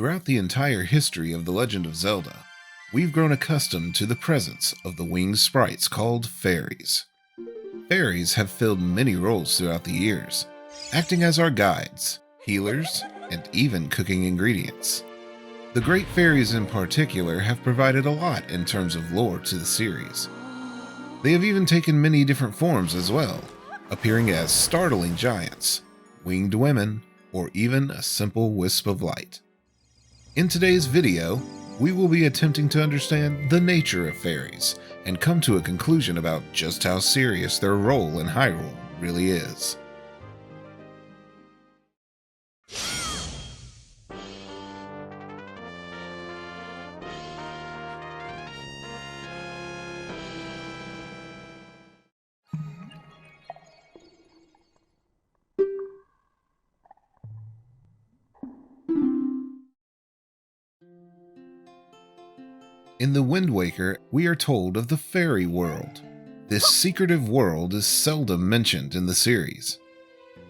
Throughout the entire history of the Legend of Zelda, we've grown accustomed to the presence of the winged sprites called fairies. Fairies have filled many roles throughout the years, acting as our guides, healers, and even cooking ingredients. The great fairies in particular have provided a lot in terms of lore to the series. They have even taken many different forms as well, appearing as startling giants, winged women, or even a simple wisp of light. In today's video, we will be attempting to understand the nature of fairies and come to a conclusion about just how serious their role in Hyrule really is. In the Wind Waker, we are told of the fairy world. This secretive world is seldom mentioned in the series.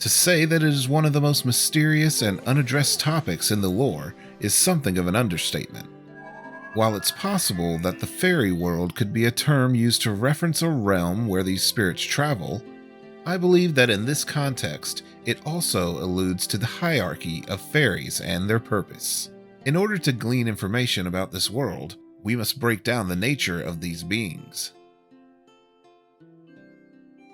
To say that it is one of the most mysterious and unaddressed topics in the lore is something of an understatement. While it's possible that the fairy world could be a term used to reference a realm where these spirits travel, I believe that in this context, it also alludes to the hierarchy of fairies and their purpose. In order to glean information about this world, we must break down the nature of these beings.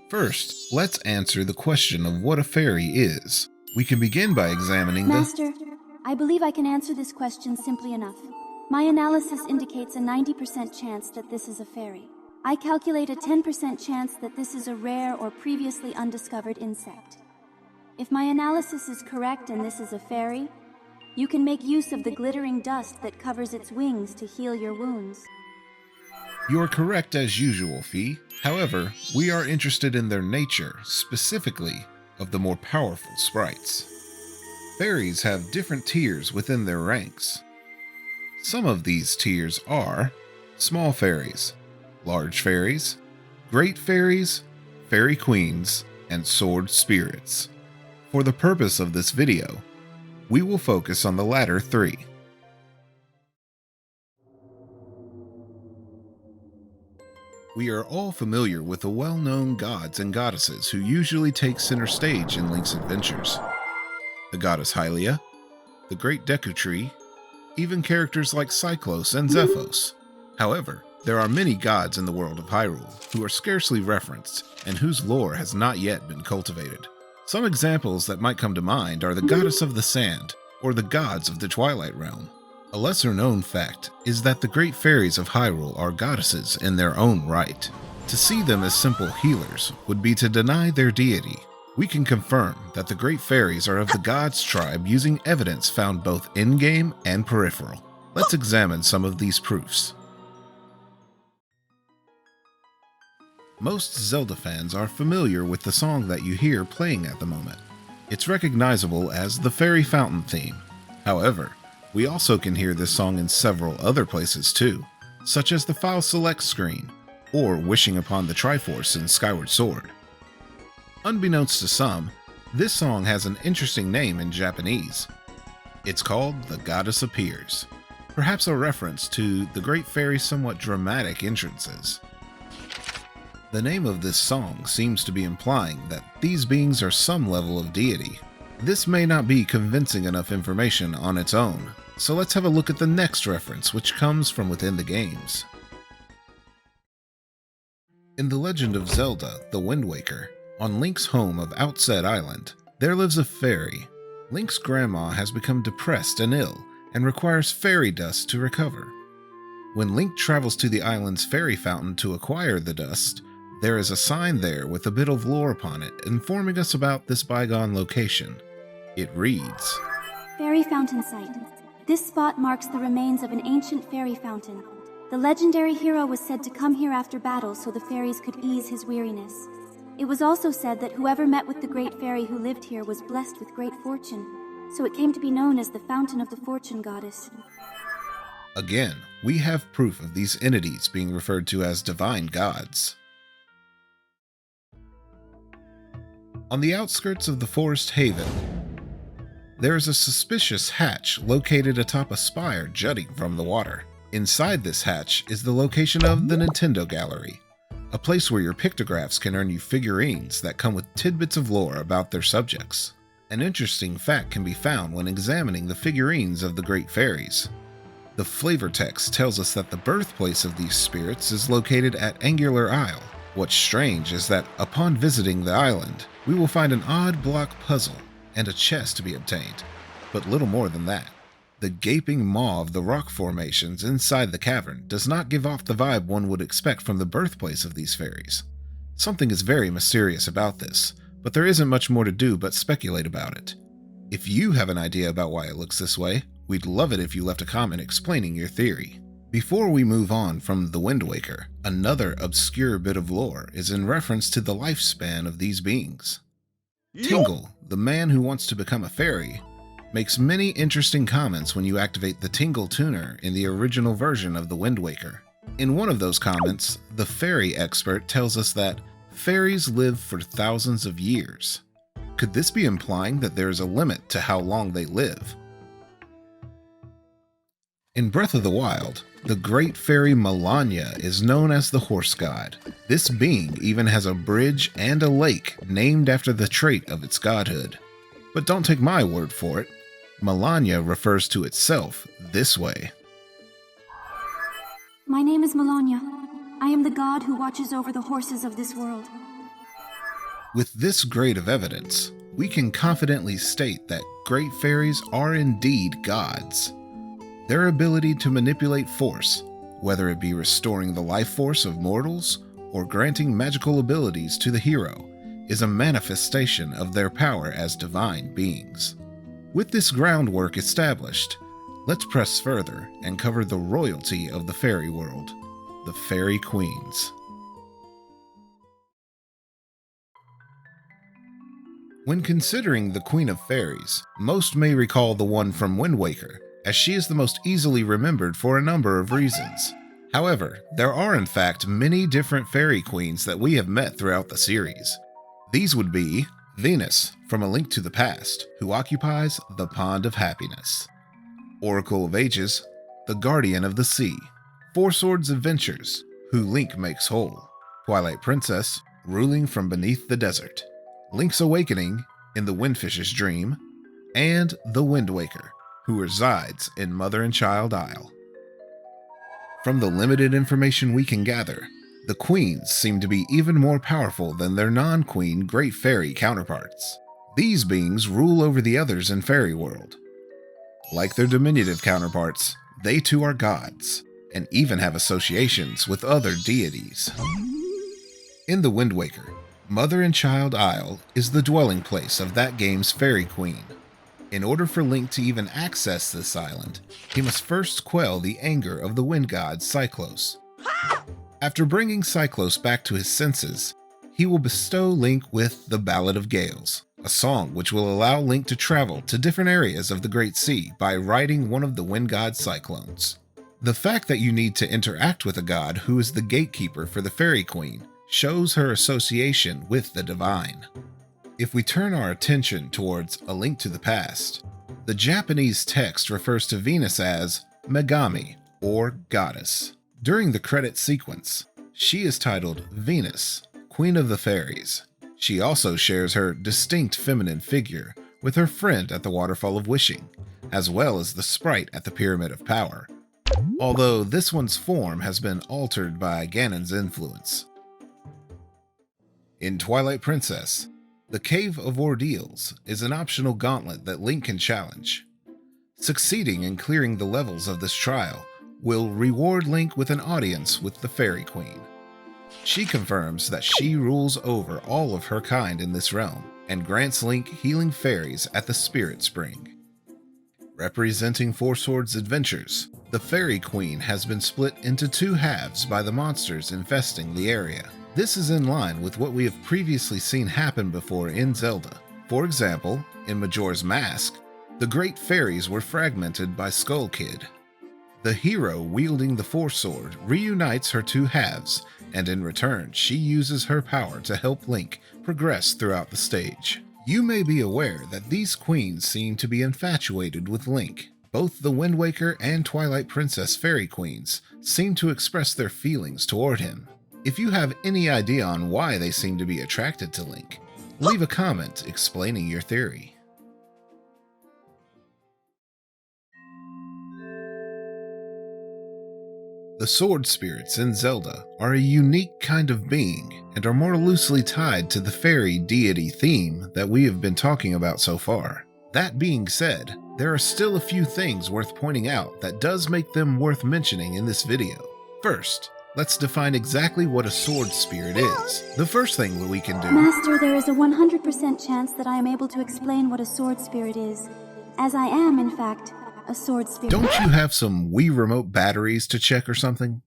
First, let's answer the question of what a fairy is. We can begin by examining Master, I believe I can answer this question simply enough. My analysis indicates a 90% chance that this is a fairy. I calculate a 10% chance that this is a rare or previously undiscovered insect. If my analysis is correct and this is a fairy, you can make use of the glittering dust that covers its wings to heal your wounds. You're correct as usual, Fee. However, we are interested in their nature, specifically of the more powerful sprites. Fairies have different tiers within their ranks. Some of these tiers are small fairies, large fairies, great fairies, fairy queens, and sword spirits. For the purpose of this video, we will focus on the latter three. We are all familiar with the well-known gods and goddesses who usually take center stage in Link's adventures. The Goddess Hylia, the Great Deku Tree, even characters like Cyclos and Zephos. However, there are many gods in the world of Hyrule who are scarcely referenced and whose lore has not yet been cultivated. Some examples that might come to mind are the Goddess of the Sand, or the gods of the Twilight Realm. A lesser-known fact is that the great fairies of Hyrule are goddesses in their own right. To see them as simple healers would be to deny their deity. We can confirm that the great fairies are of the gods tribe using evidence found both in-game and peripheral. Let's examine some of these proofs. Most Zelda fans are familiar with the song that you hear playing at the moment. It's recognizable as the Fairy Fountain theme. However, we also can hear this song in several other places too, such as the File Select screen, or Wishing Upon the Triforce in Skyward Sword. Unbeknownst to some, this song has an interesting name in Japanese. It's called The Goddess Appears, perhaps a reference to the Great Fairy's somewhat dramatic entrances. The name of this song seems to be implying that these beings are some level of deity. This may not be convincing enough information on its own, so let's have a look at the next reference, which comes from within the games. In The Legend of Zelda, The Wind Waker, on Link's home of Outset Island, there lives a fairy. Link's grandma has become depressed and ill, and requires fairy dust to recover. When Link travels to the island's fairy fountain to acquire the dust, there is a sign there with a bit of lore upon it informing us about this bygone location. It reads, Fairy Fountain Site. This spot marks the remains of an ancient fairy fountain. The legendary hero was said to come here after battle so the fairies could ease his weariness. It was also said that whoever met with the great fairy who lived here was blessed with great fortune, so it came to be known as the Fountain of the Fortune Goddess. Again, we have proof of these entities being referred to as divine gods. On the outskirts of the Forest Haven, There is a suspicious hatch located atop a spire jutting from the water. Inside this hatch is the location of the Nintendo Gallery, a place where your pictographs can earn you figurines that come with tidbits of lore about their subjects. An interesting fact can be found when examining the figurines of the Great Fairies. The flavor text tells us that the birthplace of these spirits is located at Angular Isle. What's strange is that upon visiting the island, we will find an odd block puzzle and a chest to be obtained, but little more than that. The gaping maw of the rock formations inside the cavern does not give off the vibe one would expect from the birthplace of these fairies. Something is very mysterious about this, but there isn't much more to do but speculate about it. If you have an idea about why it looks this way, we'd love it if you left a comment explaining your theory. Before we move on from the Wind Waker, another obscure bit of lore is in reference to the lifespan of these beings. Tingle, the man who wants to become a fairy, makes many interesting comments when you activate the Tingle Tuner in the original version of the Wind Waker. In one of those comments, the fairy expert tells us that fairies live for thousands of years. Could this be implying that there is a limit to how long they live? In Breath of the Wild, the great fairy Melania is known as the horse god. This being even has a bridge and a lake named after the trait of its godhood. But don't take my word for it. Melania refers to itself this way. My name is Melania. I am the god who watches over the horses of this world. With this grade of evidence, we can confidently state that great fairies are indeed gods. Their ability to manipulate force, whether it be restoring the life force of mortals or granting magical abilities to the hero, is a manifestation of their power as divine beings. With this groundwork established, let's press further and cover the royalty of the fairy world, the Fairy Queens. When considering the Queen of Fairies, most may recall the one from Wind Waker, as she is the most easily remembered for a number of reasons. However, there are in fact many different fairy queens that we have met throughout the series. These would be Venus, from A Link to the Past, who occupies the Pond of Happiness; Oracle of Ages, the Guardian of the Sea; Four Swords Adventures, who Link makes whole; Twilight Princess, ruling from beneath the desert; Link's Awakening, in the Windfish's Dream; and the Wind Waker, who resides in Mother and Child Isle. From the limited information we can gather, the queens seem to be even more powerful than their non-queen great fairy counterparts. These beings rule over the others in fairy world. Like their diminutive counterparts, they too are gods, and even have associations with other deities. In the Wind Waker, Mother and Child Isle is the dwelling place of that game's fairy queen. In order for Link to even access this island, he must first quell the anger of the wind god Cyclos. After bringing Cyclos back to his senses, he will bestow Link with the Ballad of Gales, a song which will allow Link to travel to different areas of the Great Sea by riding one of the wind god cyclones. The fact that you need to interact with a god who is the gatekeeper for the Fairy Queen shows her association with the divine. If we turn our attention towards A Link to the Past, the Japanese text refers to Venus as Megami, or Goddess. During the credit sequence, she is titled Venus, Queen of the Fairies. She also shares her distinct feminine figure with her friend at the Waterfall of Wishing, as well as the sprite at the Pyramid of Power, although this one's form has been altered by Ganon's influence. In Twilight Princess, the Cave of Ordeals is an optional gauntlet that Link can challenge. Succeeding in clearing the levels of this trial will reward Link with an audience with the Fairy Queen. She confirms that she rules over all of her kind in this realm, and grants Link healing fairies at the Spirit Spring. Representing Four Swords Adventures, the Fairy Queen has been split into two halves by the monsters infesting the area. This is in line with what we have previously seen happen before in Zelda. For example, in Majora's Mask, the Great Fairies were fragmented by Skull Kid. The hero wielding the Force Sword reunites her two halves, and in return she uses her power to help Link progress throughout the stage. You may be aware that these queens seem to be infatuated with Link. Both the Wind Waker and Twilight Princess fairy queens seem to express their feelings toward him. If you have any idea on why they seem to be attracted to Link, leave a comment explaining your theory. The sword spirits in Zelda are a unique kind of being and are more loosely tied to the fairy deity theme that we have been talking about so far. That being said, there are still a few things worth pointing out that does make them worth mentioning in this video. First, let's define exactly what a sword spirit is. The first thing that we can do... Master, there is a 100% chance that I am able to explain what a sword spirit is, as I am, in fact, a sword spirit. Don't you have some Wii Remote batteries to check or something?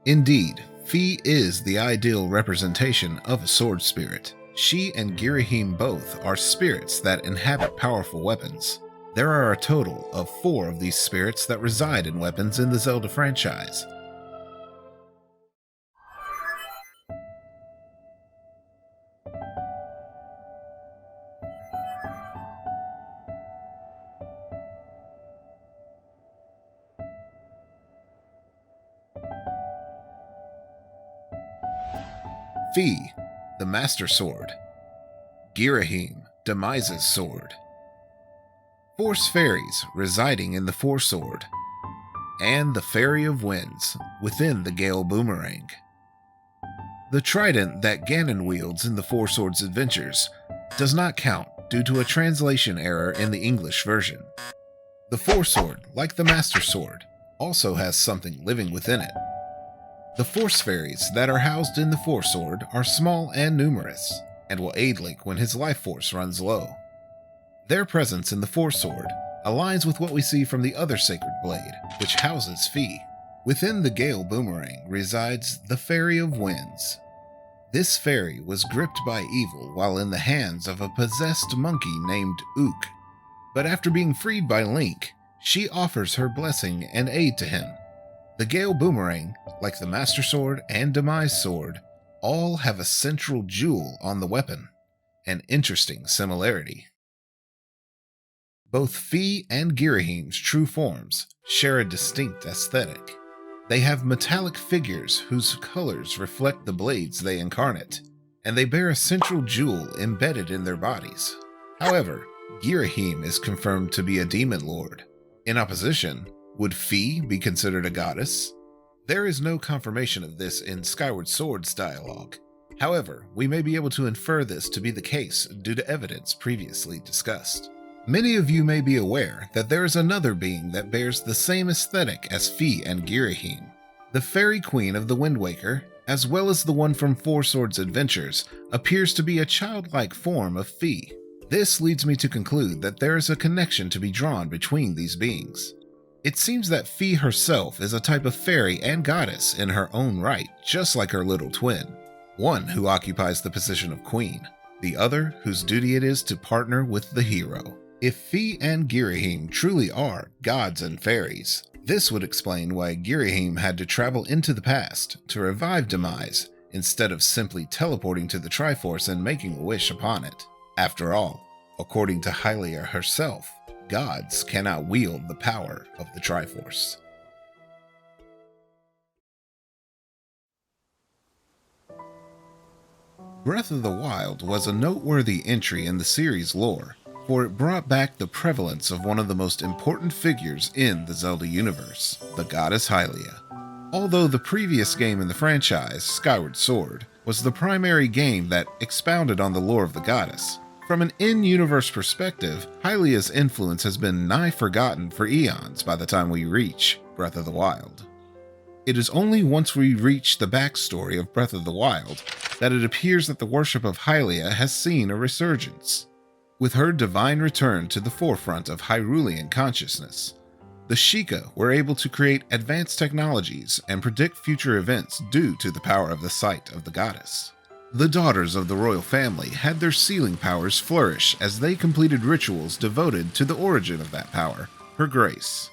Indeed, Fi is the ideal representation of a sword spirit. She and Girahim both are spirits that inhabit powerful weapons. There are a total of 4 of these spirits that reside in weapons in the Zelda franchise. Fi, the Master Sword. Girahim, Demise's sword. Force fairies residing in the Four Sword. And the Fairy of Winds within the Gale Boomerang. The trident that Ganon wields in the Four Swords Adventures does not count due to a translation error in the English version. The Four Sword, like the Master Sword, also has something living within it. The Force Fairies that are housed in the Four Sword are small and numerous, and will aid Link when his life force runs low. Their presence in the Four Sword aligns with what we see from the other Sacred Blade, which houses Fi. Within the Gale Boomerang resides the Fairy of Winds. This fairy was gripped by evil while in the hands of a possessed monkey named Ook, but after being freed by Link, she offers her blessing and aid to him. The Gale Boomerang, like the Master Sword and Demise Sword, all have a central jewel on the weapon, an interesting similarity. Both Fi and Girahim's true forms share a distinct aesthetic. They have metallic figures whose colors reflect the blades they incarnate, and they bear a central jewel embedded in their bodies. However, Girahim is confirmed to be a demon lord. In opposition, would Fi be considered a goddess? There is no confirmation of this in Skyward Sword's dialogue. However, we may be able to infer this to be the case due to evidence previously discussed. Many of you may be aware that there is another being that bears the same aesthetic as Fi and Girahim. The Fairy Queen of the Wind Waker, as well as the one from Four Swords Adventures, appears to be a childlike form of Fi. This leads me to conclude that there is a connection to be drawn between these beings. It seems that Fi herself is a type of fairy and goddess in her own right, just like her little twin. One who occupies the position of queen, the other whose duty it is to partner with the hero. If Fi and Girahim truly are gods and fairies, this would explain why Girahim had to travel into the past to revive Demise instead of simply teleporting to the Triforce and making a wish upon it. After all, according to Hylia herself, gods cannot wield the power of the Triforce. Breath of the Wild was a noteworthy entry in the series' lore, for it brought back the prevalence of one of the most important figures in the Zelda universe, the Goddess Hylia. Although the previous game in the franchise, Skyward Sword, was the primary game that expounded on the lore of the goddess, from an in-universe perspective, Hylia's influence has been nigh forgotten for eons by the time we reach Breath of the Wild. It is only once we reach the backstory of Breath of the Wild that it appears that the worship of Hylia has seen a resurgence. With her divine return to the forefront of Hyrulean consciousness, the Sheikah were able to create advanced technologies and predict future events due to the power of the sight of the goddess. The daughters of the royal family had their sealing powers flourish as they completed rituals devoted to the origin of that power, her grace.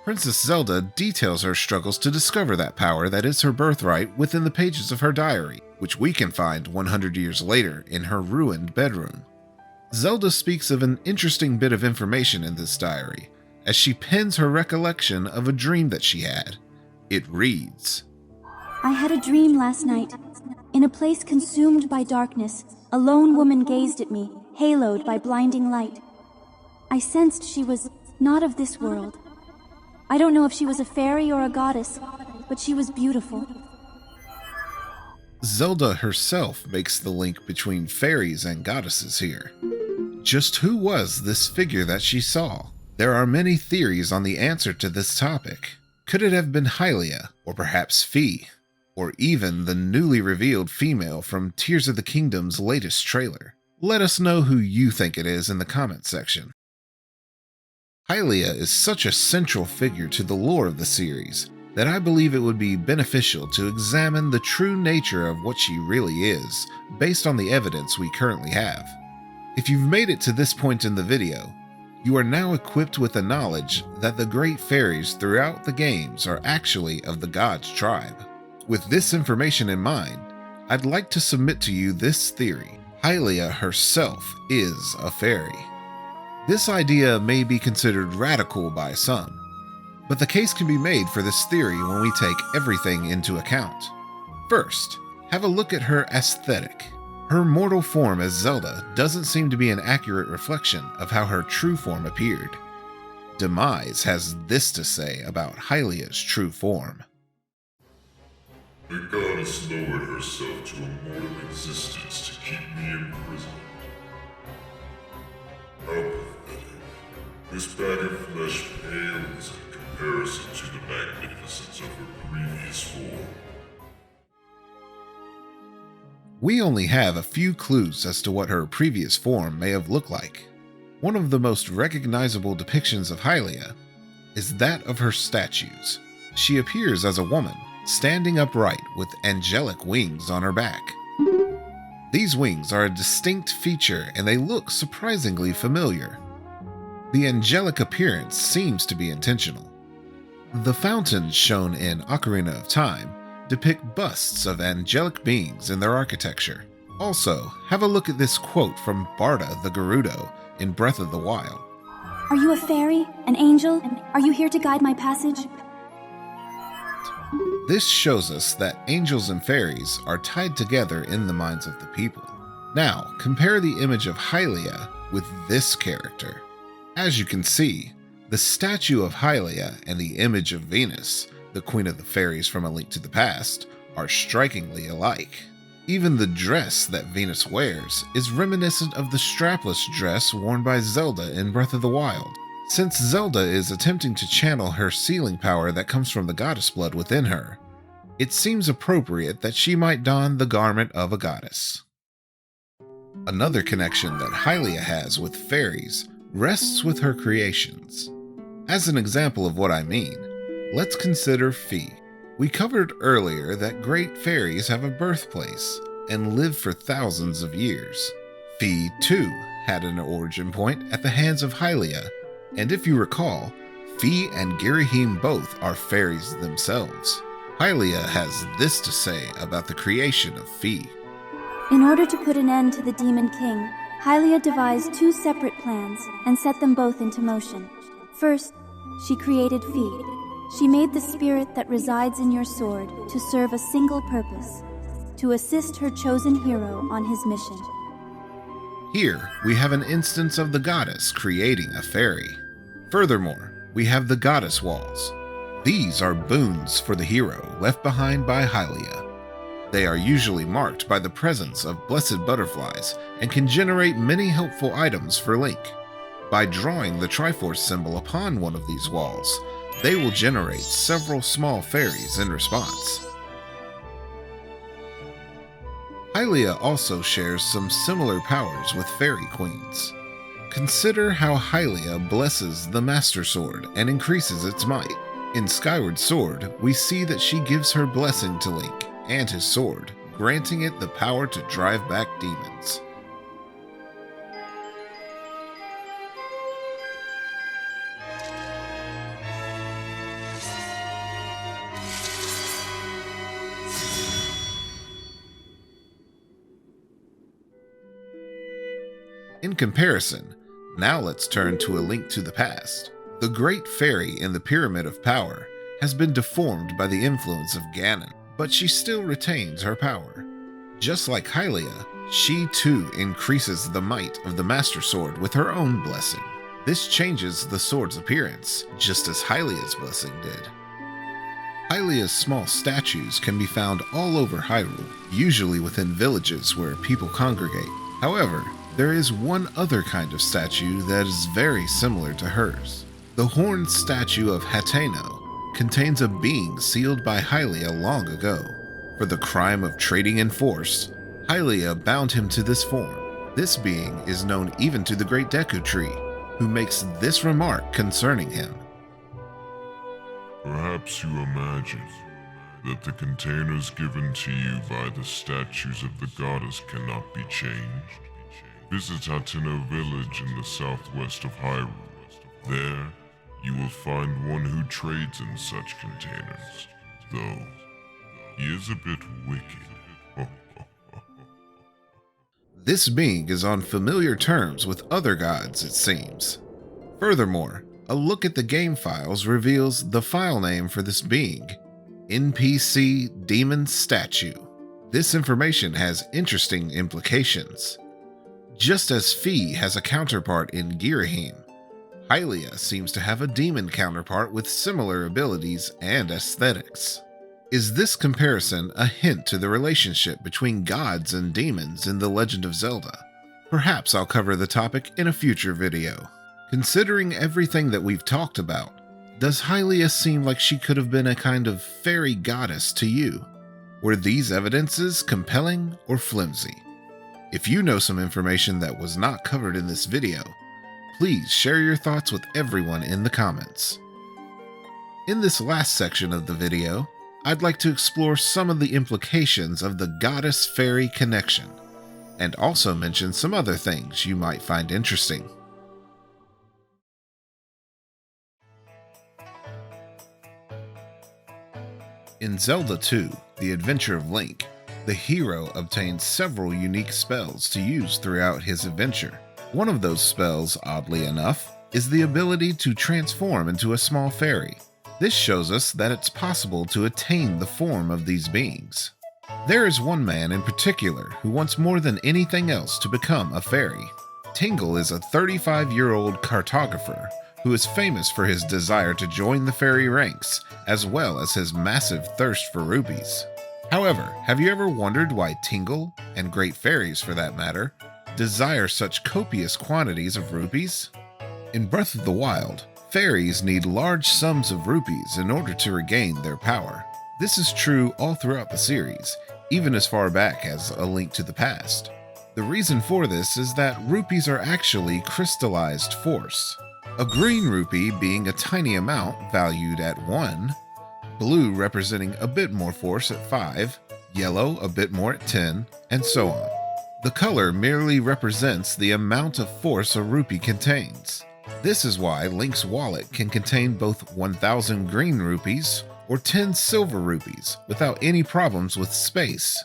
Princess Zelda details her struggles to discover that power that is her birthright within the pages of her diary, which we can find 100 years later in her ruined bedroom. Zelda speaks of an interesting bit of information in this diary, as she pens her recollection of a dream that she had. It reads, I had a dream last night. In a place consumed by darkness, a lone woman gazed at me, haloed by blinding light. I sensed she was not of this world. I don't know if she was a fairy or a goddess, but she was beautiful. Zelda herself makes the link between fairies and goddesses here. Just who was this figure that she saw? There are many theories on the answer to this topic. Could it have been Hylia, or perhaps Fi, or even the newly revealed female from Tears of the Kingdom's latest trailer? Let us know who you think it is in the comments section. Hylia is such a central figure to the lore of the series that I believe it would be beneficial to examine the true nature of what she really is, based on the evidence we currently have. If you've made it to this point in the video, you are now equipped with the knowledge that the great fairies throughout the games are actually of the gods' tribe. With this information in mind, I'd like to submit to you this theory. Hylia herself is a fairy. This idea may be considered radical by some, but the case can be made for this theory when we take everything into account. First, have a look at her aesthetic. Her mortal form as Zelda doesn't seem to be an accurate reflection of how her true form appeared. Demise has this to say about Hylia's true form. The goddess lowered herself to a mortal existence to keep me imprisoned. How pathetic. This bag of flesh pales in comparison to the magnificence of her previous form. We only have a few clues as to what her previous form may have looked like. One of the most recognizable depictions of Hylia is that of her statues. She appears as a woman, standing upright with angelic wings on her back. These wings are a distinct feature and they look surprisingly familiar. The angelic appearance seems to be intentional. The fountains shown in Ocarina of Time depict busts of angelic beings in their architecture. Also, have a look at this quote from Barda the Gerudo in Breath of the Wild. Are you a fairy? An angel? Are you here to guide my passage? This shows us that angels and fairies are tied together in the minds of the people. Now, compare the image of Hylia with this character. As you can see, the statue of Hylia and the image of Venus, the Queen of the Fairies from A Link to the Past, are strikingly alike. Even the dress that Venus wears is reminiscent of the strapless dress worn by Zelda in Breath of the Wild. Since Zelda is attempting to channel her sealing power that comes from the goddess blood within her, it seems appropriate that she might don the garment of a goddess. Another connection that Hylia has with fairies rests with her creations. As an example of what I mean, let's consider Fi. We covered earlier that great fairies have a birthplace and live for thousands of years. Fi, too, had an origin point at the hands of Hylia, and if you recall, Fi and Girahim both are fairies themselves. Hylia has this to say about the creation of Fi. In order to put an end to the Demon King, Hylia devised two separate plans and set them both into motion. First, she created Fi. She made the spirit that resides in your sword to serve a single purpose, to assist her chosen hero on his mission. Here, we have an instance of the goddess creating a fairy. Furthermore, we have the goddess walls. These are boons for the hero left behind by Hylia. They are usually marked by the presence of blessed butterflies and can generate many helpful items for Link. By drawing the Triforce symbol upon one of these walls, they will generate several small fairies in response. Hylia also shares some similar powers with fairy queens. Consider how Hylia blesses the Master Sword and increases its might. In Skyward Sword, we see that she gives her blessing to Link and his sword, granting it the power to drive back demons. In comparison, now let's turn to a link to the past. The Great Fairy in the Pyramid of Power has been deformed by the influence of Ganon, but she still retains her power. Just like Hylia, she too increases the might of the Master Sword with her own blessing. This changes the sword's appearance, just as Hylia's blessing did. Hylia's small statues can be found all over Hyrule, usually within villages where people congregate. However, there is one other kind of statue that is very similar to hers. The horned statue of Hateno contains a being sealed by Hylia long ago. For the crime of trading in force, Hylia bound him to this form. This being is known even to the Great Deku Tree, who makes this remark concerning him. Perhaps you imagine that the containers given to you by the statues of the goddess cannot be changed. Visit Hateno village in the southwest of Hyrule. There, you will find one who trades in such containers, though he is a bit wicked. This being is on familiar terms with other gods, it seems. Furthermore, a look at the game files reveals the file name for this being, NPC Demon Statue. This information has interesting implications. Just as Fi has a counterpart in Girahim, Hylia seems to have a demon counterpart with similar abilities and aesthetics. Is this comparison a hint to the relationship between gods and demons in The Legend of Zelda? Perhaps I'll cover the topic in a future video. Considering everything that we've talked about, does Hylia seem like she could have been a kind of fairy goddess to you? Were these evidences compelling or flimsy? If you know some information that was not covered in this video, please share your thoughts with everyone in the comments. In this last section of the video, I'd like to explore some of the implications of the goddess-fairy connection, and also mention some other things you might find interesting. In Zelda 2, The Adventure of Link, the hero obtains several unique spells to use throughout his adventure. One of those spells, oddly enough, is the ability to transform into a small fairy. This shows us that it's possible to attain the form of these beings. There is one man in particular who wants more than anything else to become a fairy. Tingle is a 35-year-old cartographer who is famous for his desire to join the fairy ranks, as well as his massive thirst for rupees. However, have you ever wondered why Tingle, and great fairies for that matter, desire such copious quantities of rupees? In Breath of the Wild, fairies need large sums of rupees in order to regain their power. This is true all throughout the series, even as far back as A Link to the Past. The reason for this is that rupees are actually crystallized force. A green rupee being a tiny amount valued at 1, blue representing a bit more force at 5, yellow a bit more at 10, and so on. The color merely represents the amount of force a rupee contains. This is why Link's wallet can contain both 1,000 green rupees or 10 silver rupees without any problems with space.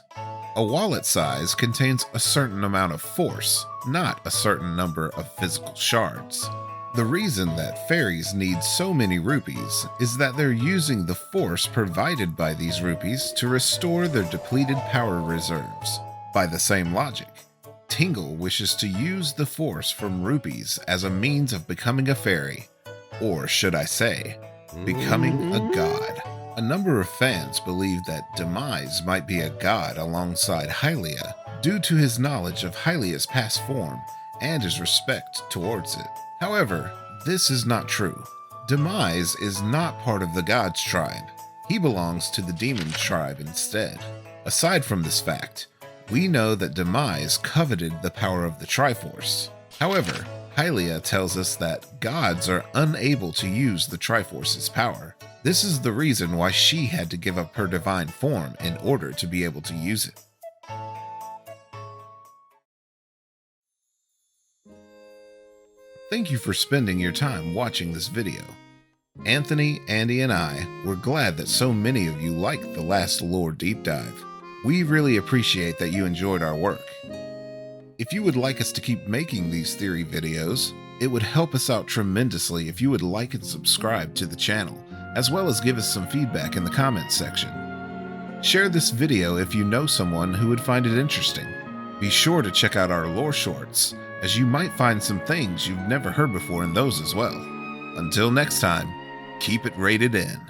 A wallet size contains a certain amount of force, not a certain number of physical shards. The reason that fairies need so many rupees is that they're using the force provided by these rupees to restore their depleted power reserves. By the same logic, Tingle wishes to use the force from rupees as a means of becoming a fairy, or should I say, becoming a god. A number of fans believe that Demise might be a god alongside Hylia due to his knowledge of Hylia's past form and his respect towards it. However, this is not true. Demise is not part of the Gods tribe. He belongs to the Demon tribe instead. Aside from this fact, we know that Demise coveted the power of the Triforce. However, Hylia tells us that gods are unable to use the Triforce's power. This is the reason why she had to give up her divine form in order to be able to use it. Thank you for spending your time watching this video. Anthony, Andy, and I were glad that so many of you liked the last lore deep dive. We really appreciate that you enjoyed our work. If you would like us to keep making these theory videos, it would help us out tremendously if you would like and subscribe to the channel, as well as give us some feedback in the comments section. Share this video if you know someone who would find it interesting. Be sure to check out our lore shorts, as you might find some things you've never heard before in those as well. Until next time, keep it rated in.